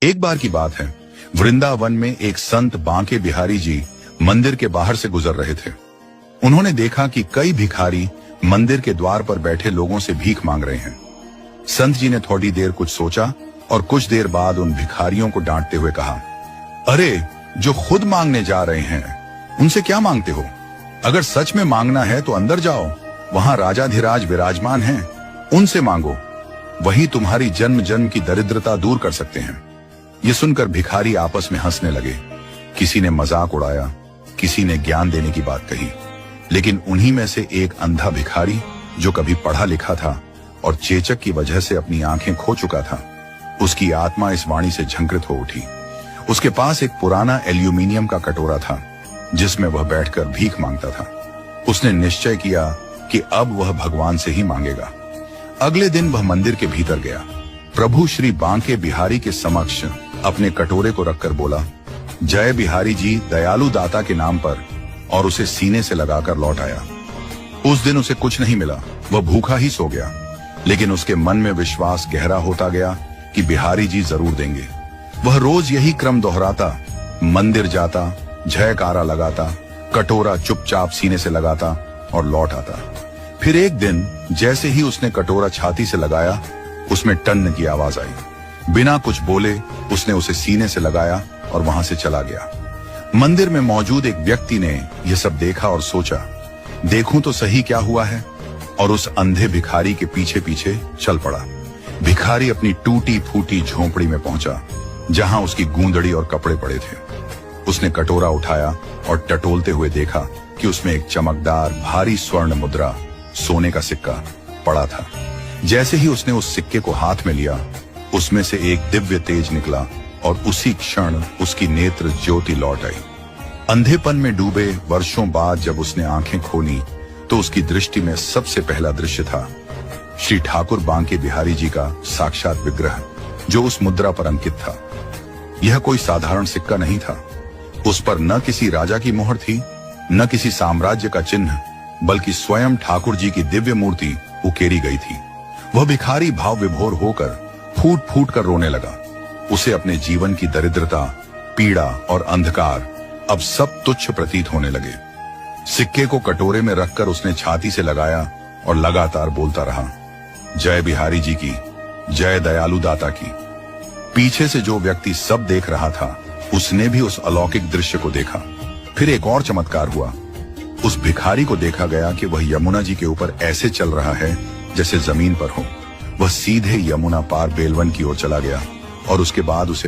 एक बार की बात है, वृंदावन में एक संत बांके बिहारी जी मंदिर के बाहर से गुजर रहे थे। उन्होंने देखा कि कई भिखारी मंदिर के द्वार पर बैठे लोगों से भीख मांग रहे हैं। संत जी ने थोड़ी देर कुछ सोचा और कुछ देर बाद उन भिखारियों को डांटते हुए कहा, अरे, जो खुद मांगने जा रहे हैं उनसे क्या मांगते हो? अगर सच में मांगना है तो अंदर जाओ, वहां राजाधिराज विराजमान हैं, उनसे मांगो, वही तुम्हारी जन्म जन्म की दरिद्रता दूर कर सकते हैं। ये सुनकर भिखारी आपस में हंसने लगे। किसी ने मजाक उड़ाया, किसी ने ज्ञान देने की बात कही, लेकिन उन्हीं में से एक अंधा भिखारी जो कभी पढ़ा लिखा था और चेचक की वजह से अपनी आंखें खो चुका था, उसकी आत्मा इस वाणी से झंकृत हो उठी। उसके पास एक पुराना एल्यूमिनियम का कटोरा था जिसमें वह बैठकर भीख मांगता था। उसने निश्चय किया कि अब वह भगवान से ही मांगेगा। अगले दिन वह मंदिर के भीतर गया। प्रभु श्री बांके बिहारी के समक्ष अपने कटोरे को रखकर बोला, जय बिहारी जी दयालु दाता के नाम पर, और उसे सीने से लगाकर लौट आया। उस दिन उसे कुछ नहीं मिला, वह भूखा ही सो गया, लेकिन उसके मन में विश्वास गहरा होता गया कि बिहारी जी जरूर देंगे। वह रोज यही क्रम दोहराता, मंदिर जाता, जयकारा लगाता, कटोरा चुपचाप सीने से लगाता और लौट आता। फिर एक दिन जैसे ही उसने कटोरा छाती से लगाया, उसमें टन की आवाज आई। बिना कुछ बोले उसने उसे सीने से लगाया और वहां से चला गया। मंदिर में मौजूद एक व्यक्ति ने यह सब देखा और सोचा, देखूं तो सही क्या हुआ है, और उस अंधे भिखारी के पीछे पीछे चल पड़ा। भिखारी अपनी टूटी फूटी झोंपड़ी में पहुंचा जहां उसकी गूंदड़ी और कपड़े पड़े थे। उसने कटोरा उठाया और टटोलते हुए देखा कि उसमें एक चमकदार भारी स्वर्ण मुद्रा, सोने का सिक्का पड़ा था। जैसे ही उसने उस सिक्के को हाथ में लिया, उसमें से एक दिव्य तेज निकला और उसी क्षण उसकी नेत्र ज्योति लौट आई। अंधेपन में डूबे वर्षों बाद जब उसने आंखें खोली तो उसकी दृष्टि में सबसे पहला दृश्य था श्री ठाकुर बांके बिहारी जी का साक्षात विग्रह, जो उस मुद्रा पर अंकित था। यह कोई साधारण सिक्का नहीं था। उस पर न किसी राजा की मोहर थी, न किसी साम्राज्य का चिन्ह, बल्कि स्वयं ठाकुर जी की दिव्य मूर्ति उकेरी गई थी। वह भिखारी भाव विभोर होकर फूट फूट कर रोने लगा। उसे अपने जीवन की दरिद्रता, पीड़ा और अंधकार अब सब तुच्छ प्रतीत होने लगे। सिक्के को कटोरे में रखकर उसने छाती से लगाया और लगातार बोलता रहा, जय बिहारी जी की, जय दयालु दाता की। पीछे से जो व्यक्ति सब देख रहा था, उसने भी उस अलौकिक दृश्य को देखा। फिर एक और चमत्कार हुआ। उस भिखारी को देखा गया कि वह यमुना जी के ऊपर ऐसे चल रहा है जैसे जमीन पर हो। वह सीधे यमुना पार बेलवन की ओर चला गया और उसके बाद उसे